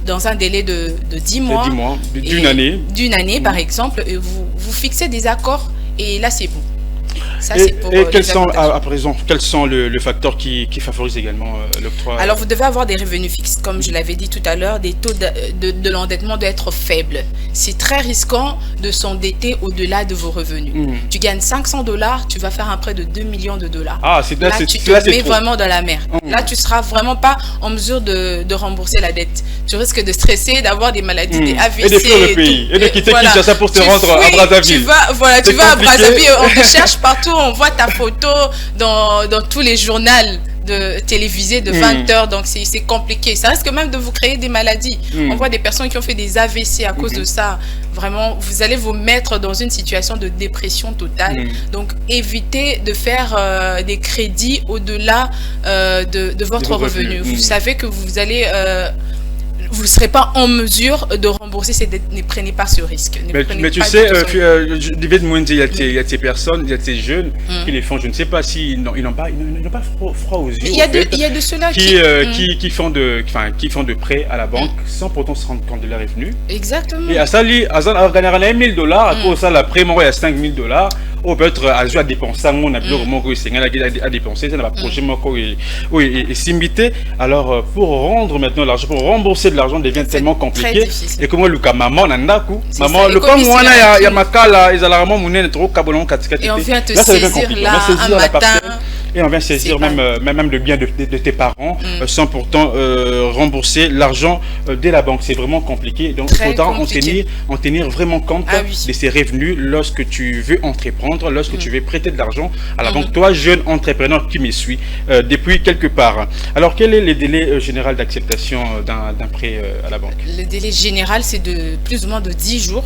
dans un délai de 10 mois. D'une année. Par exemple, vous fixez des accords et là c'est bon. Ça, quels sont à présent, quels sont les facteurs qui favorisent également l'octroi? Alors vous devez avoir des revenus fixes, comme je l'avais dit tout à l'heure, des taux de l'endettement doivent être faibles. C'est très risquant de s'endetter au-delà de vos revenus. Tu gagnes $500, tu vas faire un prêt de $2 millions. Là tu te mets vraiment dans la mer. Là tu seras vraiment pas en mesure de rembourser la dette. Tu risques de stresser, d'avoir des maladies, des AVC, et de fuir le pays, et de quitter Kinshasa pour te rendre à Brazzaville. Tu vas à Brazzaville, on te cherche affiche partout, on voit ta photo dans tous les journaux télévisés de 20 heures, donc c'est compliqué. Ça risque même de vous créer des maladies. On voit des personnes qui ont fait des AVC à cause de ça. Vraiment, vous allez vous mettre dans une situation de dépression totale. Donc, évitez de faire des crédits au-delà de votre revenu. Vous savez que vous allez... vous ne serez pas en mesure de rembourser ces dettes. Ne prenez pas ce risque. Mais tu sais, il y a ces personnes, il y a ces jeunes qui les font, je ne sais pas s'ils n'ont pas froid aux yeux. Il y a de ceux-là qui font de prêts à la banque sans pourtant se rendre compte de leurs revenus. Exactement. Et à ça, ils ont gagné $1,000, à cause de ça, la prêt, il y a $5,000. Ou peut-être à dépenser, on a à dépenser, ça n'a pas projet, et s'imiter. Alors, pour rendre maintenant l'argent, pour rembourser de l'argent devient tellement compliqué. Et comment le cas, maman, maman, le cas, moi, il y a ma cas là, ils ont vraiment mon trop cabolon, et on vient te saisir là, un matin. Et on vient saisir même le bien de tes parents sans pourtant rembourser l'argent de la banque. C'est vraiment compliqué. Donc, il faudra en tenir vraiment compte de ces revenus lorsque tu veux entreprendre, lorsque tu veux prêter de l'argent à la banque. Toi, jeune entrepreneur qui me suis depuis quelque part. Alors, quel est le délai général d'acceptation d'un prêt à la banque? Le délai général, c'est de plus ou moins de 10 jours.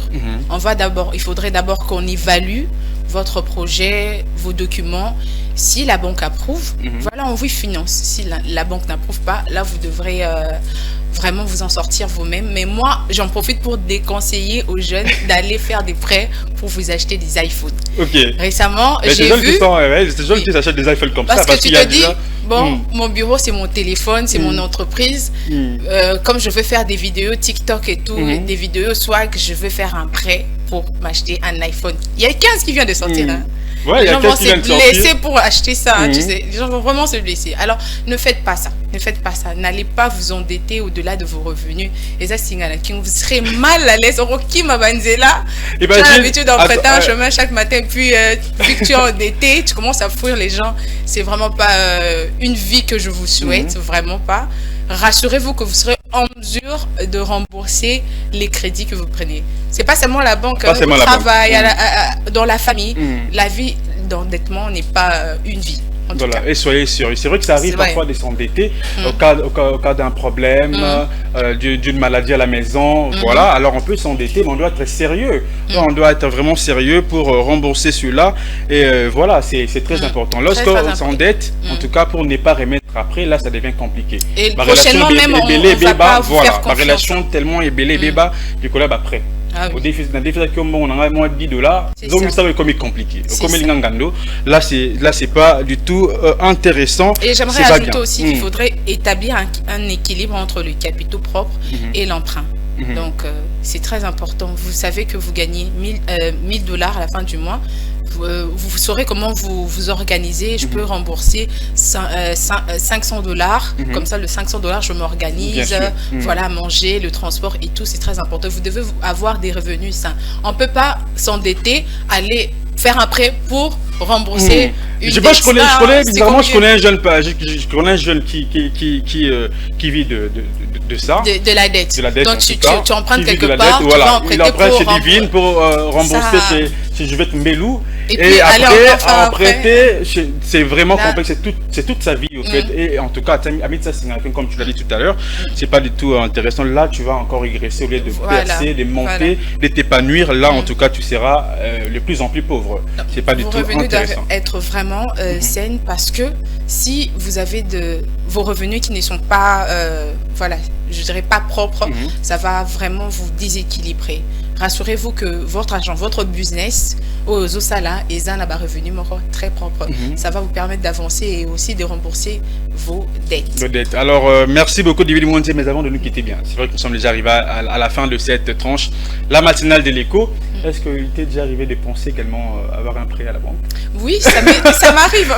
Il faudrait d'abord qu'on évalue votre projet, vos documents. Si la banque approuve, voilà, on vous finance. Si la banque n'approuve pas, là, vous devrez vraiment vous en sortir vous-même. Mais moi, j'en profite pour déconseiller aux jeunes d'aller faire des prêts pour vous acheter des iPhones. Récemment, j'ai vu... C'est jeunes qui s'achètent des iPhones comme ça. Parce que tu te dis, bon, mon bureau, c'est mon téléphone, c'est mon entreprise. Comme je veux faire des vidéos TikTok et tout, des vidéos swag, je veux faire un prêt pour m'acheter un iPhone. Il y a 15 qui vient de sortir. Ouais, les gens vont se blesser pour acheter ça. Tu sais, les gens vont vraiment se blesser. Alors, ne faites pas ça. Ne faites pas ça. N'allez pas vous endetter au-delà de vos revenus. Et ça, c'est vous serez mal à l'aise. Qui m'a bandé là? Tu as l'habitude d'emprunter un chemin chaque matin, puis que tu es endetté, tu commences à fuir les gens. C'est vraiment pas une vie que je vous souhaite. Vraiment pas. Rassurez-vous que vous serez en mesure de rembourser les crédits que vous prenez. C'est pas seulement la banque, au travail, dans la famille. La vie d'endettement n'est pas une vie. Voilà, et soyez sérieux. C'est vrai que ça arrive parfois de s'endetter au cas d'un problème, d'une maladie à la maison. Voilà, alors on peut s'endetter, mais on doit être sérieux. On doit être vraiment sérieux pour rembourser cela. Et voilà, c'est très important. Lorsqu'on s'endette, en tout cas pour ne pas remettre après, là ça devient compliqué. Et prochainement même, on va pas vous faire confiance. Ma relation tellement est belé, béba, du coup là, après. Au défi comme on a moins $10, donc ça va comme compliqué. Comme là c'est pas du tout intéressant. Et j'aimerais ajouter aussi qu'il faudrait établir un équilibre entre le capitaux propre et l'emprunt. Donc c'est très important. Vous savez que vous gagnez $1,000 à la fin du mois. Vous saurez comment vous organisez. Je peux rembourser $500. Comme ça, le $500, je m'organise. Voilà, manger, le transport et tout, c'est très important. Vous devez avoir des revenus sains. On ne peut pas s'endetter, aller faire un prêt pour rembourser une dette. Je connais un jeune qui vit de ça. De la dette. De la dette. Donc tu empruntes quelque part, tu vas emprunter il emprunte chez Divine pour rembourser ses je vais te mbelou. Et après, emprunter, c'est vraiment complexe. C'est toute sa vie, au fait. Et en tout cas, Amit, ça, comme tu l'as dit tout à l'heure, c'est pas du tout intéressant. Là, tu vas encore régresser au lieu de percer, de monter, de t'épanouir. Là, en tout cas, tu seras de plus en plus pauvre. C'est pas du tout intéressant. Vos revenus doivent être vraiment saines, parce que si vous avez vos revenus qui ne sont pas, voilà, je dirais pas propres, ça va vraiment vous déséquilibrer. Rassurez-vous que votre argent, votre business, aux Osala et un revenu très propre. Ça va vous permettre d'avancer et aussi de rembourser vos dettes. Alors, merci beaucoup, David Montier, mais avant de nous quitter bien, c'est vrai que nous sommes déjà arrivés à la fin de cette tranche, la matinale de l'écho. Est-ce qu'il t'est déjà arrivé de penser également avoir un prêt à la banque? Oui, ça m'arrive.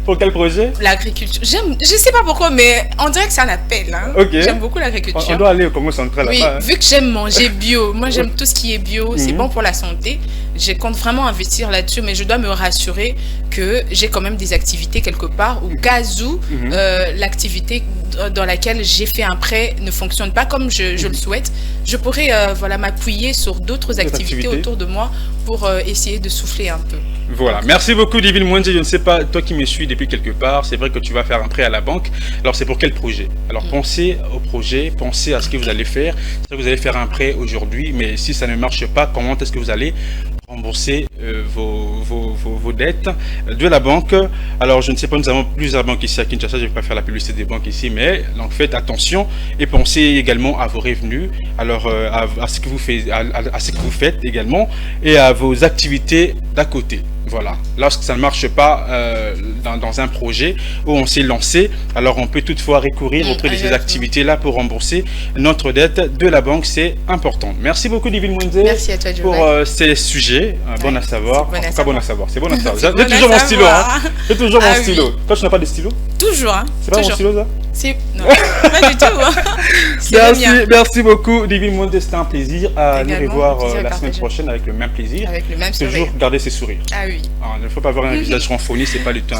Pour quel projet? L'agriculture. Je sais pas pourquoi, mais on dirait que c'est un appel. J'aime beaucoup l'agriculture. On doit aller au Congo central là-bas. Oui, vu que j'aime manger bio, moi j'aime tout ce qui est bio, c'est bon pour la santé. Je compte vraiment investir là-dessus, mais je dois me rassurer que j'ai quand même des activités quelque part, au cas où l'activité dans laquelle j'ai fait un prêt ne fonctionne pas comme je le souhaite, je pourrais m'appuyer sur d'autres activités autour de moi pour essayer de souffler un peu. Voilà, merci beaucoup Divine Mwenze. Je ne sais pas, toi qui me suis depuis quelque part, c'est vrai que tu vas faire un prêt à la banque. Alors c'est pour quel projet? Alors pensez au projet, pensez à ce que vous allez faire. C'est vrai que vous allez faire un prêt aujourd'hui, mais si ça ne marche pas, comment est-ce que vous allez rembourser vos dettes de la banque? Alors je ne sais pas, nous avons plusieurs banques ici à Kinshasa, je ne vais pas faire la publicité des banques ici, mais donc faites attention et pensez également à vos revenus, alors à ce que vous faites, à ce que vous faites également et à vos activités d'à côté. Voilà, lorsque ça ne marche pas dans un projet où on s'est lancé, alors on peut toutefois recourir auprès de ces activités-là pour rembourser notre dette de la banque, c'est important. Merci beaucoup Divine Mwenze. Merci à toi, pour ces sujets, bon à savoir. Bon à savoir. Bon à savoir, c'est bon à savoir. J'ai toujours mon stylo, hein. J'ai toujours mon oui. stylo. Toi tu n'as pas de stylo? Toujours, hein. C'est pas mon stylo ça? Non, pas du tout. Hein. Merci beaucoup Divine Mwenze, c'était un plaisir à nous revoir la semaine prochaine avec le même plaisir. Avec le même sourire. Toujours garder ses sourires. Ah oui. Alors, il ne faut pas avoir un visage renfrogné, c'est pas du tout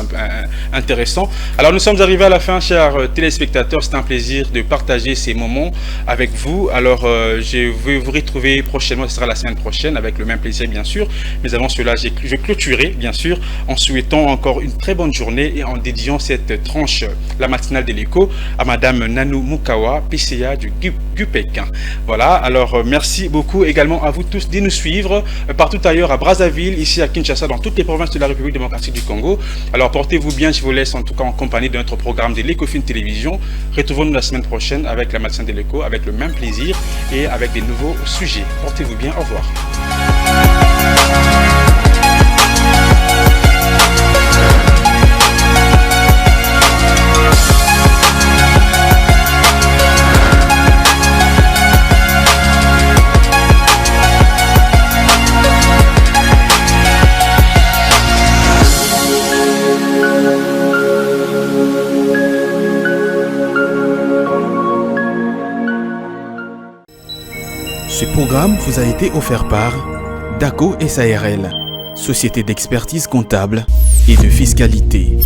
intéressant. Alors nous sommes arrivés à la fin, chers téléspectateurs, c'est un plaisir de partager ces moments avec vous. Alors je vais vous retrouver prochainement, ce sera la semaine prochaine avec le même plaisir bien sûr. Mais avant cela, je clôturerai bien sûr en souhaitant encore une très bonne journée et en dédiant cette tranche, la matinale de l'écho, à Madame Nanou Mukawa, PCA du GUPEC. Voilà, alors merci beaucoup également à vous tous de nous suivre partout ailleurs à Brazzaville, ici à Kinshasa, dans toutes les provinces de la République démocratique du Congo. Alors portez-vous bien, je vous laisse en tout cas en compagnie de notre programme de l'Ecofin Télévision. Retrouvons-nous la semaine prochaine avec la matinale de l'écho, avec le même plaisir et avec des nouveaux sujets. Portez-vous bien, au revoir. Ce programme vous a été offert par DACO SARL, société d'expertise comptable et de fiscalité.